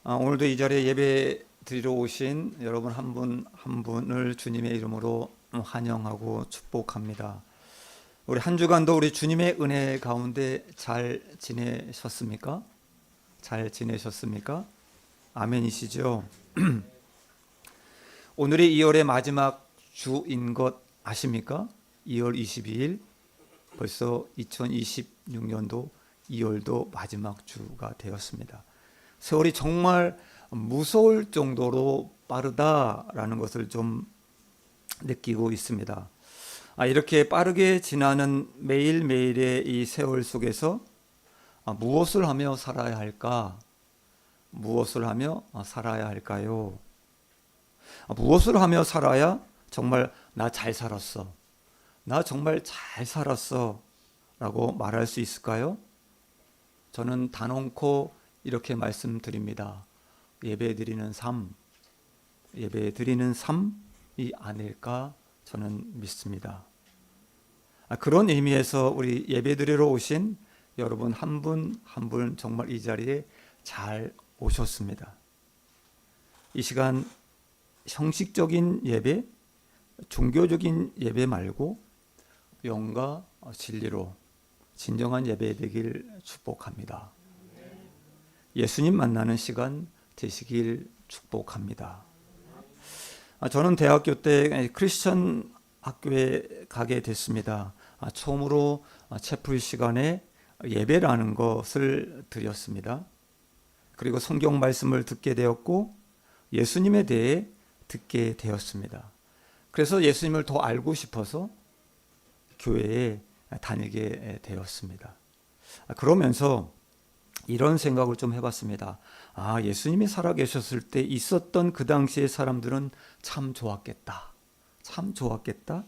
오늘도 이 자리에 예배 드리러 오신 여러분 한 분 한 분을 주님의 이름으로 환영하고 축복합니다. 우리 한 주간도 우리 주님의 은혜 가운데 잘 지내셨습니까? 잘 지내셨습니까? 아멘이시죠? 오늘이 2월의 마지막 주인 것 아십니까? 2월 22일 벌써 2026년도 2월도 마지막 주가 되었습니다. 세월이 정말 무서울 정도로 빠르다라는 것을 좀 느끼고 있습니다. 이렇게 빠르게 지나는 매일매일의 이 세월 속에서 무엇을 하며 살아야 할까? 무엇을 하며 살아야 할까요? 무엇을 하며 살아야 정말 나 잘 살았어. 나 정말 잘 살았어. 라고 말할 수 있을까요? 저는 단언코 이렇게 말씀드립니다. 예배드리는 삶, 예배드리는 삶이 아닐까 저는 믿습니다. 그런 의미에서 우리 예배드리러 오신 여러분 한 분 한 분 정말 이 자리에 잘 오셨습니다. 이 시간 형식적인 예배, 종교적인 예배 말고 영과 진리로 진정한 예배 되길 축복합니다. 예수님 만나는 시간 되시길 축복합니다. 저는 대학교 때 크리스천 학교에 가게 됐습니다. 처음으로 채플 시간에 예배라는 것을 드렸습니다. 그리고 성경 말씀을 듣게 되었고 예수님에 대해 듣게 되었습니다. 그래서 예수님을 더 알고 싶어서 교회에 다니게 되었습니다. 그러면서 이런 생각을 좀 해봤습니다. 예수님이 살아계셨을 때 있었던 그 당시의 사람들은 참 좋았겠다. 참 좋았겠다.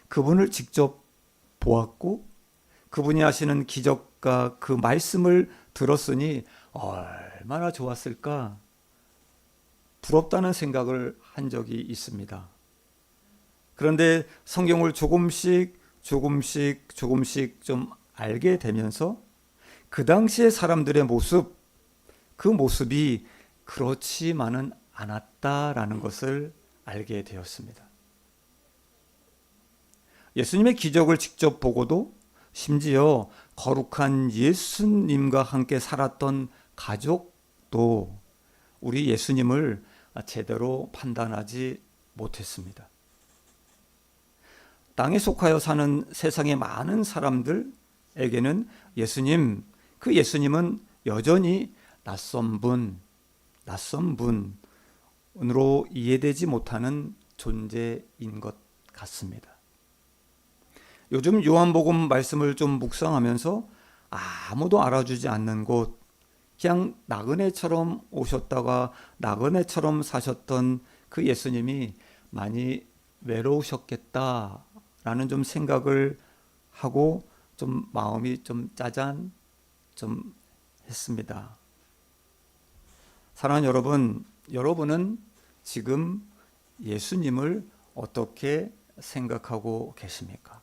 그분을 직접 보았고 그분이 하시는 기적과 그 말씀을 들었으니 얼마나 좋았을까. 부럽다는 생각을 한 적이 있습니다. 그런데 성경을 조금씩 좀 알게 되면서 그 당시의 사람들의 모습, 그 모습이 그렇지만은 않았다라는 것을 알게 되었습니다. 예수님의 기적을 직접 보고도 심지어 거룩한 예수님과 함께 살았던 가족도 우리 예수님을 제대로 판단하지 못했습니다. 땅에 속하여 사는 세상의 많은 사람들에게는 예수님, 그 예수님은 여전히 낯선 분으로 이해되지 못하는 존재인 것 같습니다. 요즘 요한복음 말씀을 좀 묵상하면서 아무도 알아주지 않는 곳, 그냥 나그네처럼 오셨다가 나그네처럼 사셨던 그 예수님이 많이 외로우셨겠다라는 좀 생각을 하고 좀 마음이 좀 짜잔 좀 했습니다. 사랑하는 여러분, 여러분은 지금 예수님을 어떻게 생각하고 계십니까?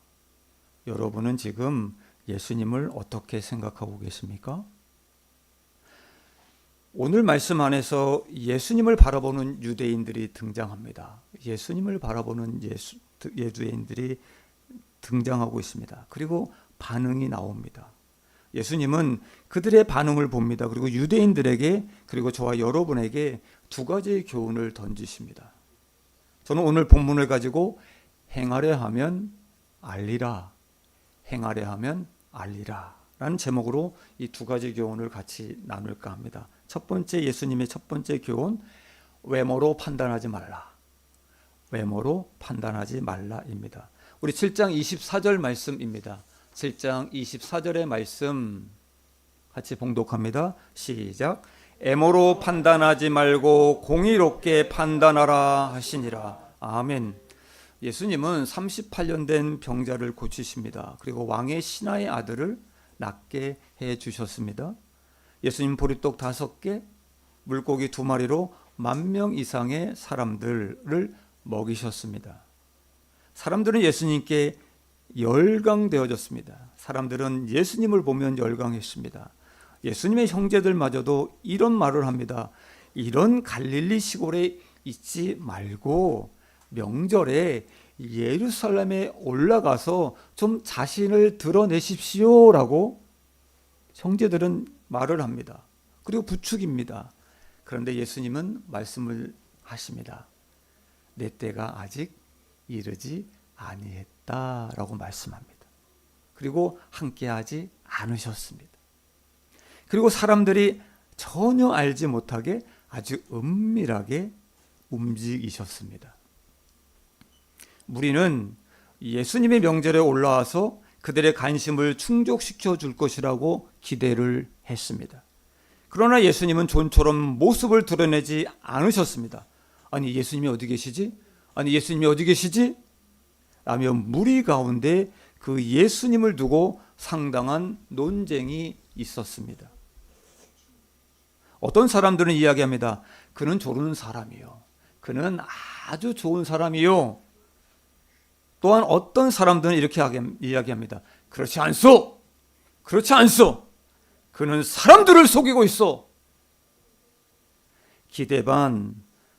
여러분은 지금 예수님을 어떻게 생각하고 계십니까? 오늘 말씀 안에서 예수님을 바라보는 유대인들이 등장합니다. 예수님을 바라보는 유대인들이 등장하고 있습니다. 그리고 반응이 나옵니다. 예수님은 그들의 반응을 봅니다. 그리고 유대인들에게 그리고 저와 여러분에게 두 가지의 교훈을 던지십니다. 저는 오늘 본문을 가지고 행하려 하면 알리라, 행하려 하면 알리라 라는 제목으로 이 두 가지 교훈을 같이 나눌까 합니다. 첫 번째, 예수님의 첫 번째 교훈, 외모로 판단하지 말라. 외모로 판단하지 말라입니다. 우리 7장 24절 말씀입니다. 7장 24절의 말씀 같이 봉독합니다. 시작. 외모로 판단하지 말고 공의롭게 판단하라 하시니라. 아멘. 예수님은 38년 된 병자를 고치십니다. 그리고 왕의 신하의 아들을 낫게 해 주셨습니다. 예수님 보리떡 5개, 물고기 2마리로 10,000명 이상의 사람들을 먹이셨습니다. 사람들은 예수님께 열광되어졌습니다. 사람들은 예수님을 보면 열광했습니다. 예수님의 형제들마저도 이런 말을 합니다. 이런 갈릴리 시골에 있지 말고 명절에 예루살렘에 올라가서 좀 자신을 드러내십시오라고 형제들은 말을 합니다. 그리고 부축입니다. 그런데 예수님은 말씀을 하십니다. 내 때가 아직 이르지 아니했다라고 말씀합니다. 그리고 함께하지 않으셨습니다. 그리고 사람들이 전혀 알지 못하게 아주 은밀하게 움직이셨습니다. 무리는 예수님의 명절에 올라와서 그들의 관심을 충족시켜 줄 것이라고 기대를 했습니다. 그러나 예수님은 좀처럼 모습을 드러내지 않으셨습니다. 아니, 예수님이 어디 계시지? 아니, 예수님이 어디 계시지? 라며 무리 가운데 그 예수님을 두고 상당한 논쟁이 있었습니다. 어떤 사람들은 이야기합니다. 그는 좋은 사람이요. 그는 아주 좋은 사람이요. 또한 어떤 사람들은 이렇게 이야기합니다. 그렇지 않소. 그렇지 않소. 그는 사람들을 속이고 있어. 기대 반,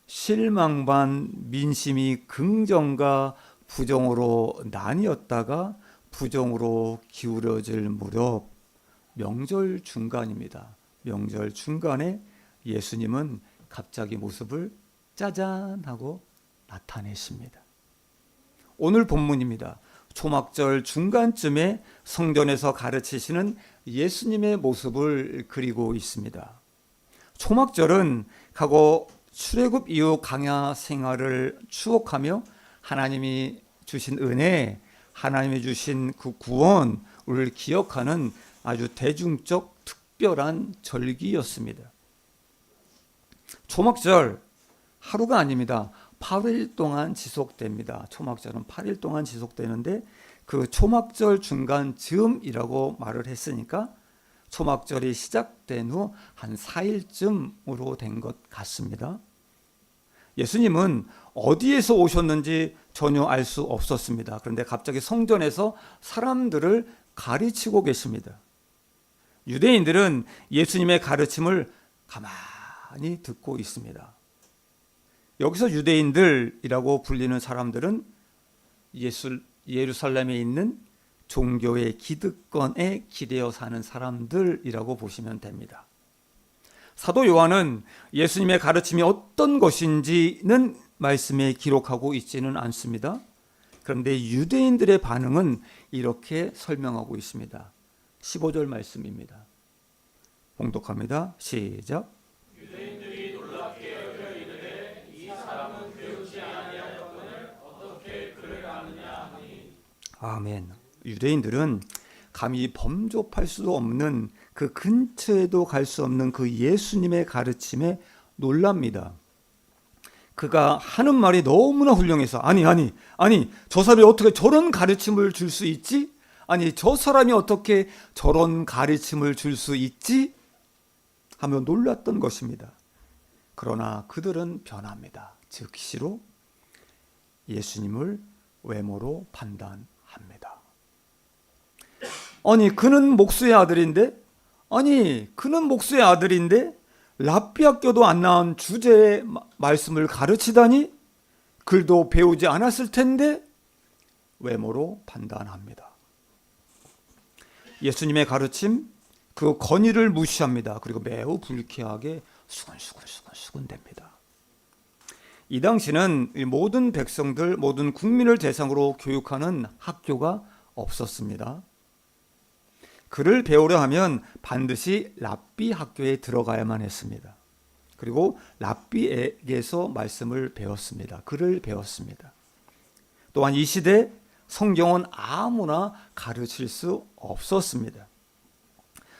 실망 반, 민심이 긍정과 부정으로 나뉘었다가 부정으로 기울어질 무렵 명절 중간입니다. 명절 중간에 예수님은 갑자기 모습을 짜잔 하고 나타내십니다. 오늘 본문입니다. 초막절 중간쯤에 성전에서 가르치시는 예수님의 모습을 그리고 있습니다. 초막절은 과거 출애굽 이후 광야 생활을 추억하며 하나님이 주신 은혜, 하나님이 주신 그 구원을 기억하는 아주 대중적 특별한 절기였습니다. 초막절 하루가 아닙니다. 8일 동안 지속됩니다. 초막절은 8일 동안 지속되는데 그 초막절 중간 즈음이라고 말을 했으니까 초막절이 시작된 후 한 4일쯤으로 된 것 같습니다. 예수님은 어디에서 오셨는지 전혀 알 수 없었습니다. 그런데 갑자기 성전에서 사람들을 가르치고 계십니다. 유대인들은 예수님의 가르침을 가만히 듣고 있습니다. 여기서 유대인들이라고 불리는 사람들은 예루살렘에 있는 종교의 기득권에 기대어 사는 사람들이라고 보시면 됩니다. 사도 요한은 예수님의 가르침이 어떤 것인지는 말씀에 기록하고 있지는 않습니다. 그런데 유대인들의 반응은 이렇게 설명하고 있습니다. 15절 말씀입니다. 봉독합니다. 시작. 유대인들이 놀랍게 여겨 이르되 이 사람은 배우지 아니하였거늘 어떻게 그를 아느냐 하니. 아멘. 유대인들은 감히 범접할 수도 없는 그 근처에도 갈 수 없는 그 예수님의 가르침에 놀랍니다. 그가 하는 말이 너무나 훌륭해서 아니 저 사람이 어떻게 저런 가르침을 줄 수 있지? 아니 저 사람이 어떻게 저런 가르침을 줄 수 있지? 하며 놀랐던 것입니다. 그러나 그들은 변합니다. 즉시로 예수님을 외모로 판단합니다. 아니 그는 목수의 아들인데 랍비 학교도 안 나온 주제의 말씀을 가르치다니 글도 배우지 않았을 텐데 외모로 판단합니다. 예수님의 가르침 그 건의를 무시합니다. 그리고 매우 불쾌하게 수근수근됩니다. 이 당시는 모든 백성들, 모든 국민을 대상으로 교육하는 학교가 없었습니다. 글을 배우려 하면 반드시 랍비 학교에 들어가야만 했습니다. 그리고 랍비에게서 말씀을 배웠습니다. 글을 배웠습니다. 또한 이 시대 성경은 아무나 가르칠 수 없었습니다.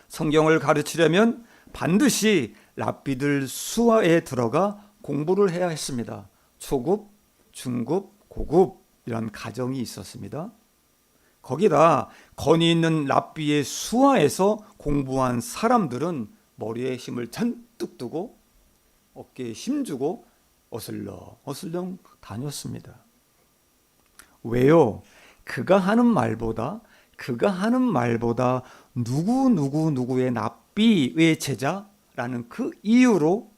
성경을 가르치려면 반드시 랍비들 수하에 들어가 공부를 해야 했습니다. 초급, 중급, 고급 이런 과정이 있었습니다. 거기다 권위 있는 랍비의 수하에서 공부한 사람들은 머리에 힘을 잔뜩 두고 어깨에 힘주고 어슬렁 다녔습니다. 왜요? 그가 하는 말보다 누구의 랍비의 제자라는 그 이유로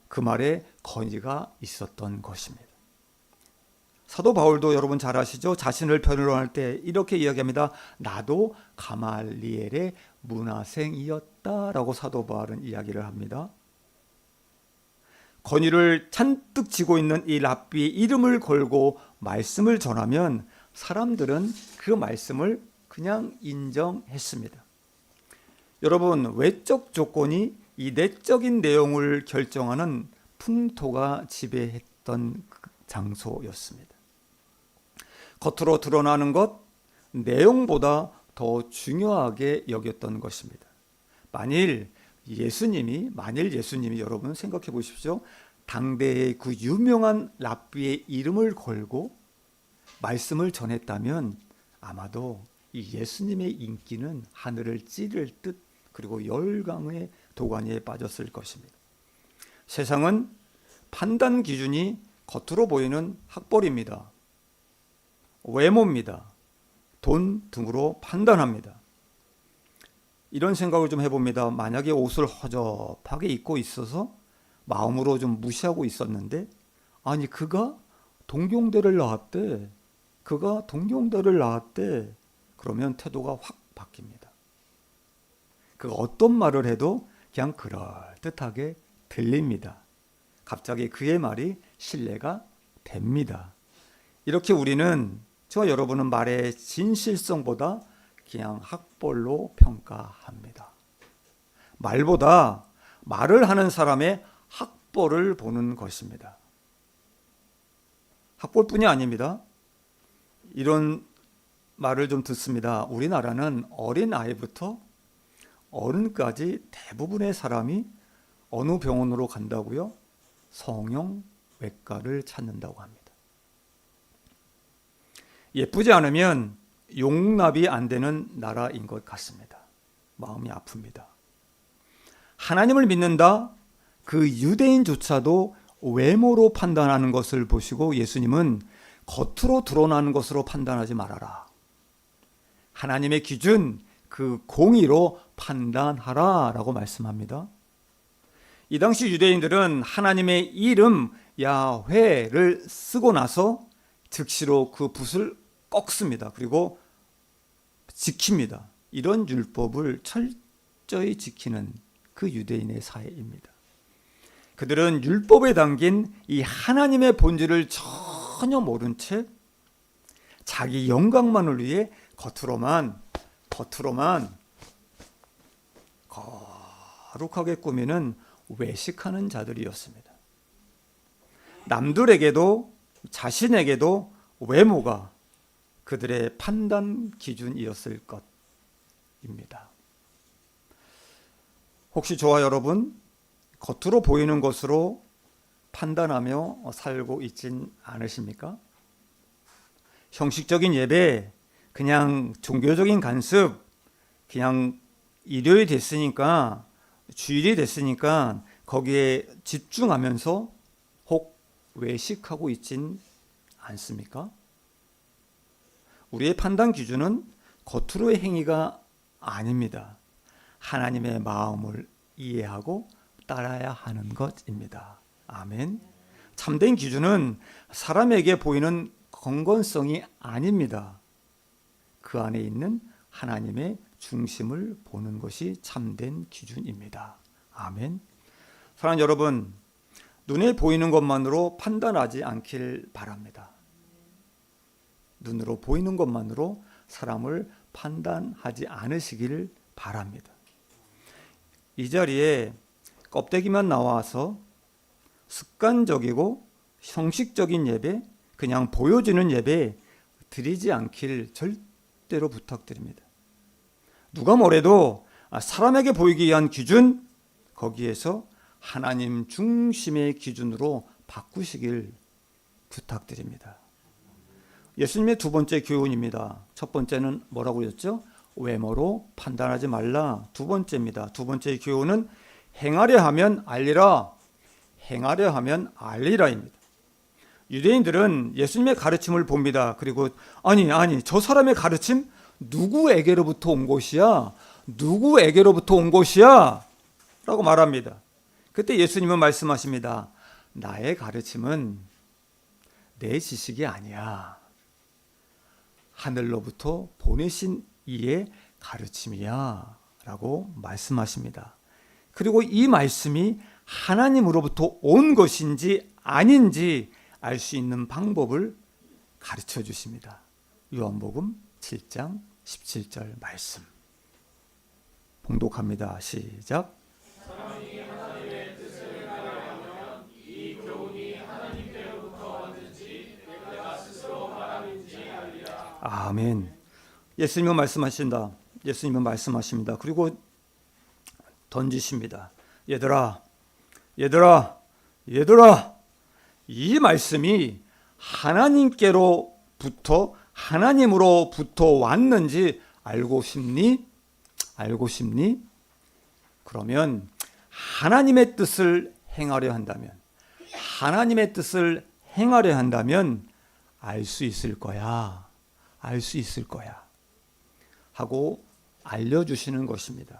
그 말에 권위가 있었던 것입니다. 사도 바울도 여러분 잘 아시죠? 자신을 변호할 때 이렇게 이야기합니다. 나도 가말리엘의 문화생이었다라고 사도 바울은 이야기를 합니다. 권위를 잔뜩 쥐고 있는 이 랍비의 이름을 걸고 말씀을 전하면 사람들은 그 말씀을 그냥 인정했습니다. 여러분, 외적 조건이 이 내적인 내용을 결정하는 풍토가 지배했던 장소였습니다. 겉으로 드러나는 것, 내용보다 더 중요하게 여겼던 것입니다. 만일 예수님이 여러분 생각해 보십시오. 당대의 그 유명한 랍비의 이름을 걸고 말씀을 전했다면 아마도 이 예수님의 인기는 하늘을 찌를 듯 그리고 열강의 도가니에 빠졌을 것입니다. 세상은 판단 기준이 겉으로 보이는 학벌입니다. 외모입니다. 돈 등으로 판단합니다. 이런 생각을 좀 해봅니다. 만약에 옷을 허접하게 입고 있어서 마음으로 좀 무시하고 있었는데 아니 그가 동경대를 나왔대. 그러면 태도가 확 바뀝니다. 그가 어떤 말을 해도 그냥 그럴듯하게 들립니다. 갑자기 그의 말이 신뢰가 됩니다. 이렇게 우리는 저와 여러분은 말의 진실성보다 그냥 학벌로 평가합니다. 말보다 말을 하는 사람의 학벌을 보는 것입니다. 학벌뿐이 아닙니다. 이런 말을 좀 듣습니다. 우리나라는 어린 아이부터 어른까지 대부분의 사람이 어느 병원으로 간다고요? 성형외과를 찾는다고 합니다. 예쁘지 않으면 용납이 안 되는 나라인 것 같습니다. 마음이 아픕니다. 하나님을 믿는다? 그 유대인조차도 외모로 판단하는 것을 보시고 예수님은 겉으로 드러나는 것으로 판단하지 말아라. 하나님의 기준, 그 공의로 판단하라 라고 말씀합니다. 이 당시 유대인들은 하나님의 이름 야훼를 쓰고 나서 즉시로 그 붓을 꺾습니다. 그리고 지킵니다. 이런 율법을 철저히 지키는 그 유대인의 사회입니다. 그들은 율법에 담긴 이 하나님의 본질을 전혀 모른 채 자기 영광만을 위해 겉으로만 거룩하게 꾸미는 외식하는 자들이었습니다. 남들에게도 자신에게도 외모가 그들의 판단 기준이었을 것입니다. 혹시 저와 여러분 겉으로 보이는 것으로 판단하며 살고 있진 않으십니까? 형식적인 예배, 그냥 종교적인 간습, 그냥 일요일이 됐으니까 주일이 됐으니까 거기에 집중하면서 혹 외식하고 있진 않습니까? 우리의 판단 기준은 겉으로의 행위가 아닙니다. 하나님의 마음을 이해하고 따라야 하는 것입니다. 아멘. 참된 기준은 사람에게 보이는 건건성이 아닙니다. 그 안에 있는 하나님의 중심을 보는 것이 참된 기준입니다. 아멘. 사랑하는 여러분, 눈에 보이는 것만으로 판단하지 않길 바랍니다. 눈으로 보이는 것만으로 사람을 판단하지 않으시길 바랍니다. 이 자리에 껍데기만 나와서 습관적이고 형식적인 예배, 그냥 보여지는 예배 드리지 않길 절대로 부탁드립니다. 누가 뭐래도 사람에게 보이기 위한 기준, 거기에서 하나님 중심의 기준으로 바꾸시길 부탁드립니다. 예수님의 두 번째 교훈입니다. 첫 번째는 뭐라고 했죠? 외모로 판단하지 말라. 두 번째입니다. 두 번째 교훈은 행하려 하면 알리라. 행하려 하면 알리라입니다. 유대인들은 예수님의 가르침을 봅니다. 그리고 아니 저 사람의 가르침 누구에게로부터 온 것이야? 라고 말합니다. 그때 예수님은 말씀하십니다. 나의 가르침은 내 지식이 아니야. 하늘로부터 보내신 이의 가르침이야 라고 말씀하십니다. 그리고 이 말씀이 하나님으로부터 온 것인지 아닌지 알 수 있는 방법을 가르쳐 주십니다. 요한복음 7장 17절 말씀 봉독합니다. 시작. 아멘. 예수님은 말씀하신다. 예수님은 말씀하십니다. 그리고 던지십니다. 얘들아, 이 말씀이 하나님으로부터 왔는지 알고 싶니? 그러면 하나님의 뜻을 행하려 한다면 알 수 있을 거야 하고 알려주시는 것입니다.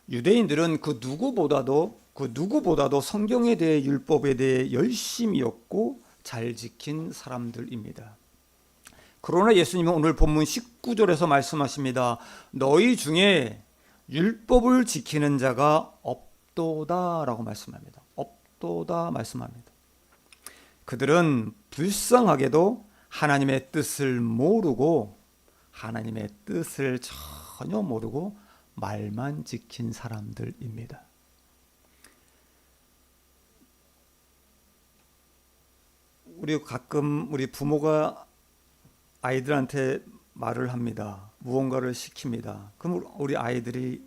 유대인들은 그 누구보다도 성경에 대해 율법에 대해 열심이었고 잘 지킨 사람들입니다. 그러나 예수님은 오늘 본문 19절에서 말씀하십니다. 너희 중에 율법을 지키는 자가 없도다라고 말씀합니다. 그들은 불쌍하게도 하나님의 뜻을 전혀 모르고 말만 지킨 사람들입니다. 우리 부모가 아이들한테 말을 합니다. 무언가를 시킵니다. 그럼 우리 아이들이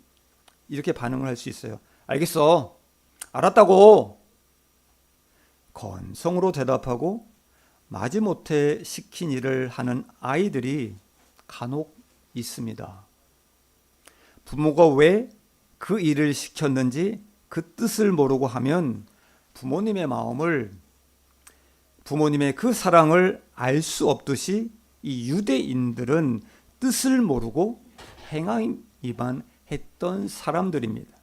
이렇게 반응을 할 수 있어요. 알겠어. 알았다고. 건성으로 대답하고 마지못해 시킨 일을 하는 아이들이 간혹 있습니다. 부모가 왜 그 일을 시켰는지 그 뜻을 모르고 하면 부모님의 그 사랑을 알 수 없듯이 이 유대인들은 뜻을 모르고 행함이만 했던 사람들입니다.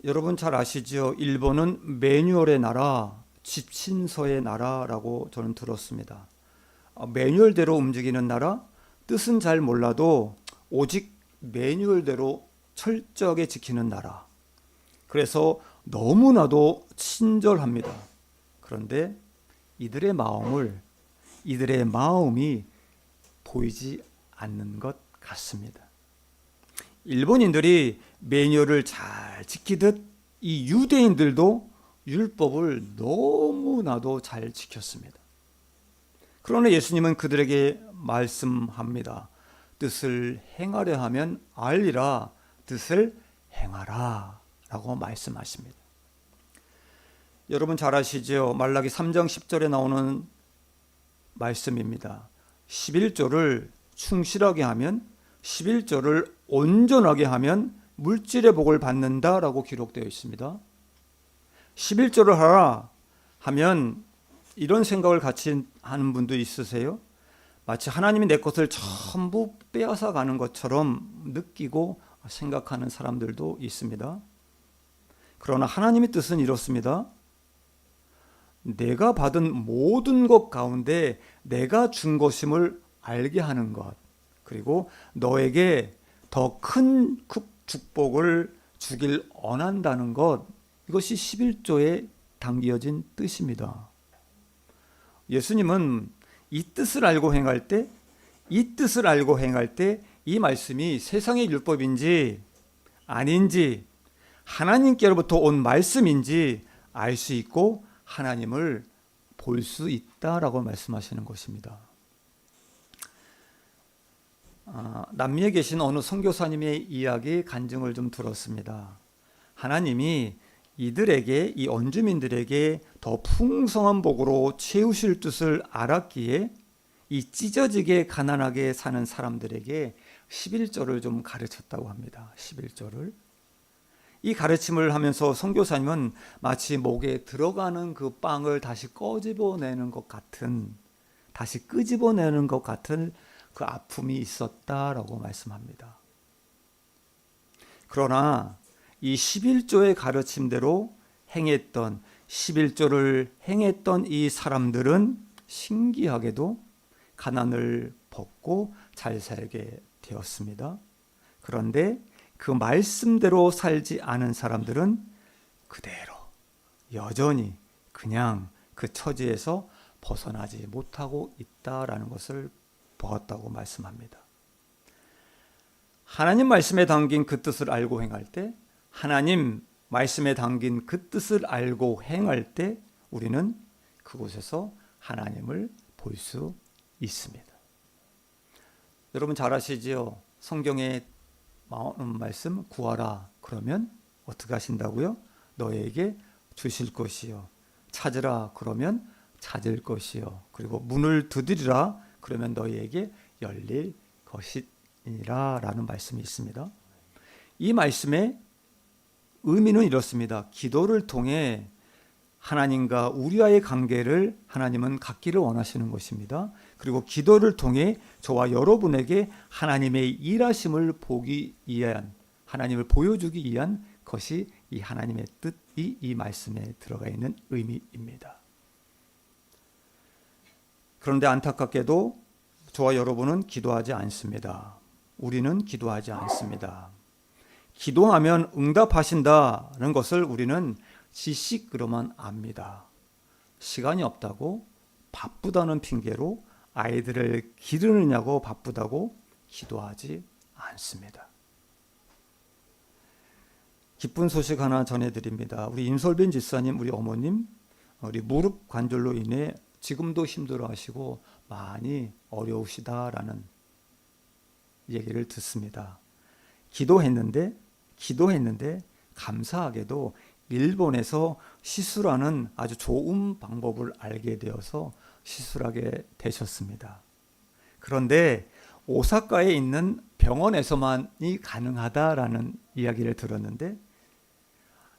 여러분 잘 아시죠? 일본은 매뉴얼의 나라, 지침서의 나라라고 저는 들었습니다. 매뉴얼대로 움직이는 나라, 뜻은 잘 몰라도 오직 매뉴얼대로 철저하게 지키는 나라. 그래서 너무나도 친절합니다. 그런데 이들의 마음이 보이지 않는 것 같습니다. 일본인들이 매뉴얼을 잘 지키듯 이 유대인들도 율법을 너무나도 잘 지켰습니다. 그러나 예수님은 그들에게 말씀합니다. 뜻을 행하려 하면 알리라. 뜻을 행하라 라고 말씀하십니다. 여러분 잘 아시죠? 말라기 3장 10절에 나오는 말씀입니다. 11조를 충실하게 하면 11조를 온전하게 하면 물질의 복을 받는다라고 기록되어 있습니다. 11조를 하라 하면 이런 생각을 같이 하는 분도 있으세요? 마치 하나님이 내 것을 전부 빼앗아 가는 것처럼 느끼고 생각하는 사람들도 있습니다. 그러나 하나님의 뜻은 이렇습니다. 내가 받은 모든 것 가운데 내가 준 것임을 알게 하는 것, 그리고 너에게 더 큰 축복을 주길 원한다는 것, 이것이 11조에 담겨진 뜻입니다. 예수님은 이 뜻을 알고 행할 때 이 말씀이 세상의 율법인지 아닌지 하나님께로부터 온 말씀인지 알 수 있고 하나님을 볼 수 있다라고 말씀하시는 것입니다. 남미에 계신 어느 선교사님의 이야기 간증을 좀 들었습니다. 하나님이 이 원주민들에게 더 풍성한 복으로 채우실 뜻을 알았기에 이 찢어지게 가난하게 사는 사람들에게 11조를 좀 가르쳤다고 합니다. 11조를. 이 가르침을 하면서 선교사님은 마치 목에 들어가는 그 빵을 다시 끄집어내는 것 같은 그 아픔이 있었다라고 말씀합니다. 그러나 이 11조의 가르침대로 행했던 11조를 행했던 이 사람들은 신기하게도 가난을 벗고 잘 살게 되었습니다. 그런데 그 말씀대로 살지 않은 사람들은 그대로 여전히 그냥 그 처지에서 벗어나지 못하고 있다라는 것을 보았다고 말씀합니다. 하나님 말씀에 담긴 그 뜻을 알고 행할 때, 하나님 말씀에 담긴 그 뜻을 알고 행할 때 우리는 그곳에서 하나님을 볼 수 있습니다. 여러분 잘 아시지요? 성경에 말씀 구하라 그러면 어떻게 하신다고요? 너에게 주실 것이요. 찾으라 그러면 찾을 것이요. 그리고 문을 두드리라 그러면 너희에게 열릴 것이니라 라는 말씀이 있습니다. 이 말씀의 의미는 이렇습니다. 기도를 통해 하나님과 우리와의 관계를 하나님은 갖기를 원하시는 것입니다. 그리고 기도를 통해 저와 여러분에게 하나님의 일하심을 보기 위한, 하나님을 보여주기 위한 것이 이 하나님의 뜻이 이 말씀에 들어가 있는 의미입니다. 그런데 안타깝게도 저와 여러분은 기도하지 않습니다. 우리는 기도하지 않습니다. 기도하면 응답하신다는 것을 우리는 지식으로만 압니다. 시간이 없다고, 바쁘다는 핑계로 아이들을 기르느냐고 바쁘다고 기도하지 않습니다. 기쁜 소식 하나 전해드립니다. 우리 임솔빈 집사님, 우리 어머님, 우리 무릎 관절로 인해 지금도 힘들어하시고 많이 어려우시다라는 얘기를 듣습니다. 기도했는데 감사하게도 일본에서 시술하는 아주 좋은 방법을 알게 되어서 시술하게 되셨습니다. 그런데 오사카에 있는 병원에서만이 가능하다라는 이야기를 들었는데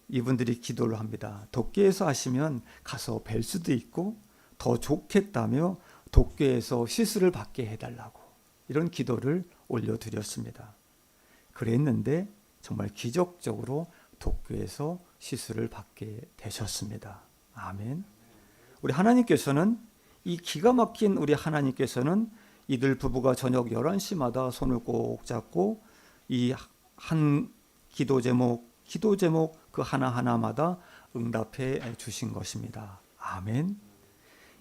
이분들이 기도를 합니다. 도쿄에서 하시면 가서 뵐 수도 있고 더 좋겠다며 도쿄에서 시술을 받게 해달라고 이런 기도를 올려드렸습니다. 그랬는데 정말 기적적으로 도쿄에서 시술을 받게 되셨습니다. 아멘. 우리 하나님께서는 이 기가 막힌 우리 하나님께서는 이들 부부가 저녁 11시마다 손을 꼭 잡고 이 한 기도 제목 그 하나하나마다 응답해 주신 것입니다. 아멘.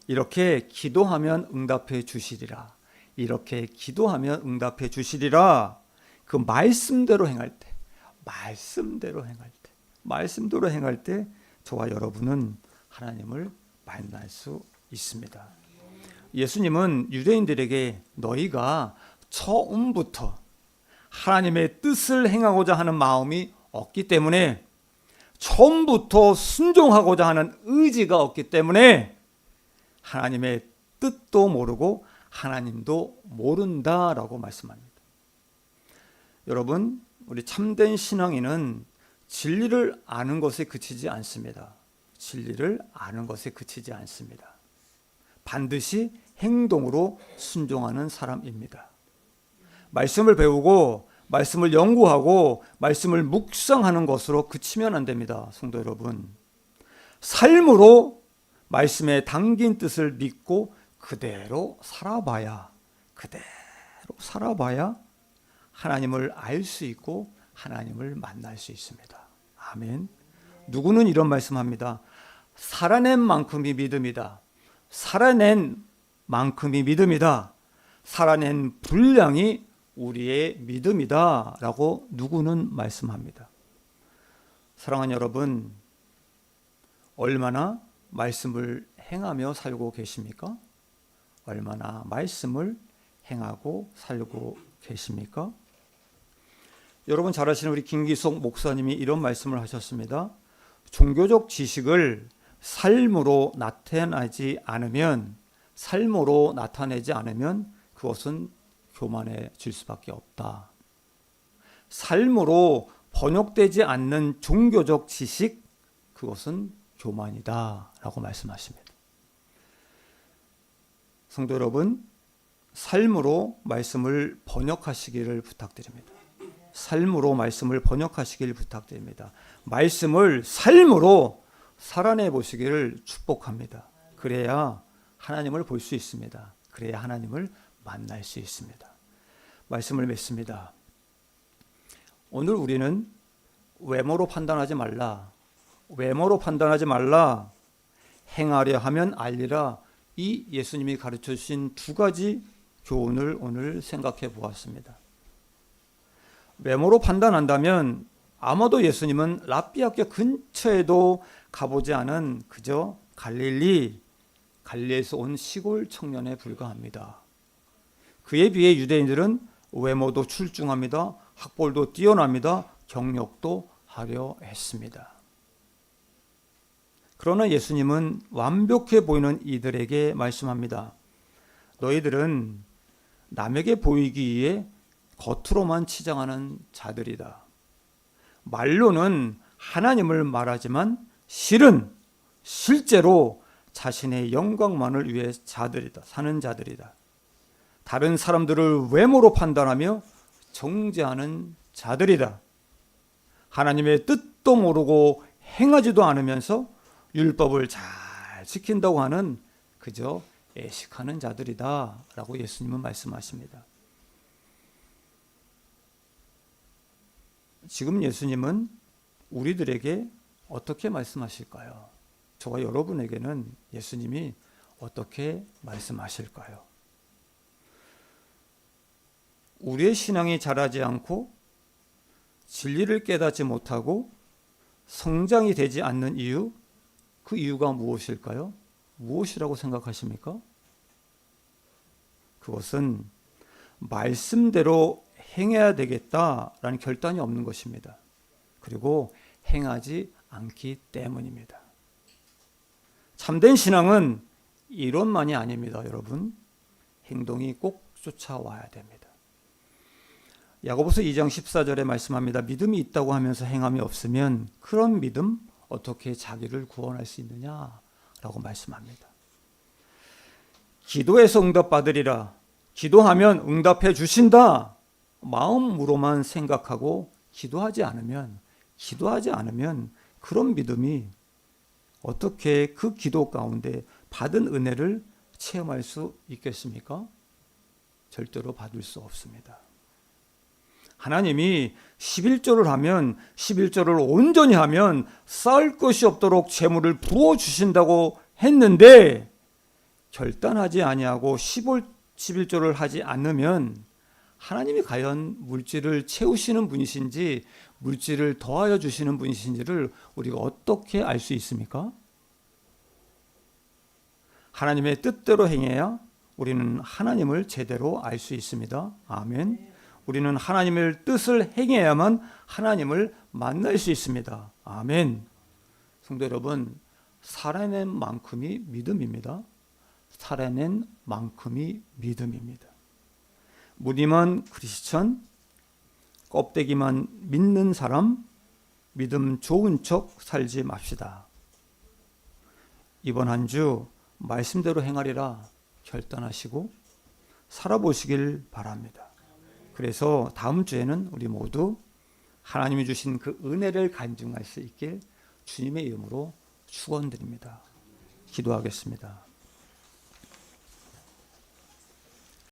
이렇게 기도하면 응답해 주시리라. 이렇게 기도하면 응답해 주시리라. 그 말씀대로 행할 때 저와 여러분은 하나님을 만날 수 있습니다. 예수님은 유대인들에게 너희가 처음부터 하나님의 뜻을 행하고자 하는 마음이 없기 때문에, 처음부터 순종하고자 하는 의지가 없기 때문에 하나님의 뜻도 모르고 하나님도 모른다라고 말씀합니다. 여러분, 우리 참된 신앙인은 진리를 아는 것에 그치지 않습니다. 진리를 아는 것에 그치지 않습니다. 반드시 행동으로 순종하는 사람입니다. 말씀을 배우고 말씀을 연구하고 말씀을 묵상하는 것으로 그치면 안 됩니다. 성도 여러분, 삶으로 말씀에 담긴 뜻을 믿고 그대로 살아봐야 하나님을 알 수 있고 하나님을 만날 수 있습니다. 아멘. 누구는 이런 말씀합니다. 살아낸 만큼이 믿음이다. 살아낸 만큼이 믿음이다. 살아낸 분량이 우리의 믿음이다 라고 누구는 말씀합니다. 사랑하는 여러분, 얼마나 말씀을 행하며 살고 계십니까? 얼마나 말씀을 행하고 살고 계십니까? 여러분 잘 아시는 우리 김기석 목사님이 이런 말씀을 하셨습니다. 종교적 지식을 삶으로 나타내지 않으면 그것은 교만해질 수밖에 없다. 삶으로 번역되지 않는 종교적 지식, 그것은 교만이다 라고 말씀하십니다. 성도 여러분, 삶으로 말씀을 번역하시기를 부탁드립니다. 삶으로 말씀을 번역하시길 부탁드립니다. 말씀을 삶으로 살아내 보시기를 축복합니다. 그래야 하나님을 볼 수 있습니다. 그래야 하나님을 만날 수 있습니다. 말씀을 맺습니다. 오늘 우리는 외모로 판단하지 말라. 외모로 판단하지 말라. 행하려 하면 알리라. 이 예수님이 가르쳐 주신 두 가지 교훈을 오늘 생각해 보았습니다. 외모로 판단한다면 아마도 예수님은 랍비학교 근처에도 가보지 않은 그저 갈릴리에서 온 시골 청년에 불과합니다. 그에 비해 유대인들은 외모도 출중합니다. 학벌도 뛰어납니다. 경력도 화려했습니다. 그러나 예수님은 완벽해 보이는 이들에게 말씀합니다. 너희들은 남에게 보이기 위해 겉으로만 치장하는 자들이다. 말로는 하나님을 말하지만 실제로 자신의 영광만을 위해 사는 자들이다. 다른 사람들을 외모로 판단하며 정죄하는 자들이다. 하나님의 뜻도 모르고 행하지도 않으면서 율법을 잘 지킨다고 하는 그저 애식하는 자들이다 라고 예수님은 말씀하십니다. 지금 예수님은 우리들에게 어떻게 말씀하실까요? 저와 여러분에게는 예수님이 어떻게 말씀하실까요? 우리의 신앙이 자라지 않고 진리를 깨닫지 못하고 성장이 되지 않는 이유, 그 이유가 무엇일까요? 무엇이라고 생각하십니까? 그것은 말씀대로 행해야 되겠다라는 결단이 없는 것입니다. 그리고 행하지 않기 때문입니다. 참된 신앙은 이론만이 아닙니다, 여러분. 행동이 꼭 쫓아와야 됩니다. 야고보서 2장 14절에 말씀합니다. 믿음이 있다고 하면서 행함이 없으면 그런 믿음 어떻게 자기를 구원할 수 있느냐라고 말씀합니다. 기도해서 응답받으리라. 기도하면 응답해 주신다. 마음으로만 생각하고 기도하지 않으면 그런 믿음이 어떻게 그 기도 가운데 받은 은혜를 체험할 수 있겠습니까? 절대로 받을 수 없습니다. 하나님이 11조를 하면 11조를 온전히 하면 쌓을 것이 없도록 재물을 부어주신다고 했는데 결단하지 아니하고 11조를 하지 않으면 하나님이 과연 물질을 채우시는 분이신지 물질을 더하여 주시는 분이신지를 우리가 어떻게 알 수 있습니까? 하나님의 뜻대로 행해야 우리는 하나님을 제대로 알 수 있습니다. 아멘. 우리는 하나님의 뜻을 행해야만 하나님을 만날 수 있습니다. 아멘. 성도 여러분, 살아낸 만큼이 믿음입니다. 살아낸 만큼이 믿음입니다. 무늬만 크리스천, 껍데기만 믿는 사람, 믿음 좋은 척 살지 맙시다. 이번 한 주 말씀대로 행하리라 결단하시고 살아보시길 바랍니다. 그래서 다음 주에는 우리 모두 하나님이 주신 그 은혜를 간증할 수 있게 주님의 이름으로 축원드립니다. 기도하겠습니다.